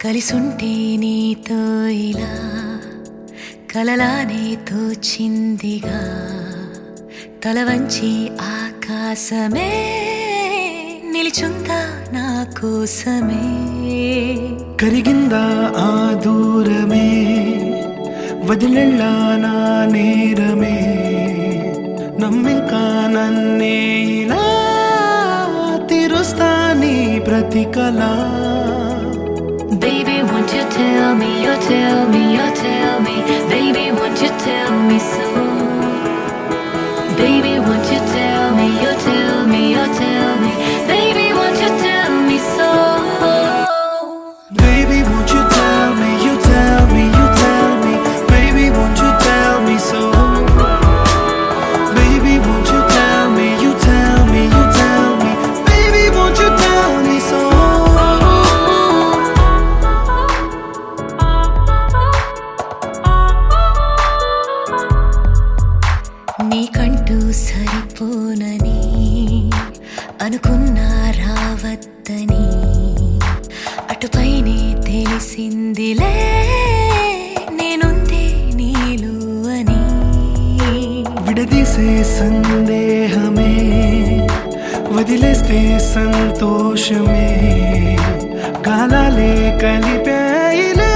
కలిసుంటే నీతో ఇలా కలలానే తోచిందిగా తల వంచి ఆకాశమే నిలిచుందా నా కోసమే కరిగిందా ఆ దూరమే వదిలెళ్ళా నా నేరమే నమ్మింకా నన్నే ఇలా తీరుస్తా నీ ప్రతి కళ Baby, won't you tell me, you tell me, you tell me Baby, won't you tell me so Baby, won't you tell me, you tell me, you tell me Baby, won't you tell me so Baby, won't you tell me, you tell me, you tell me Baby, won't you tell me so Baby, won't you tell me, you tell me, you tell me Baby, won't you tell me so నీకంటూ సరిపోనని అనుకున్నా రావద్దని అటుపైనే తెలిసిందిలే నేనుందే నీలు అని విడదీసే సందేహమే వదిలేస్తే సంతోషమే కాలాలే కలిపాయిలే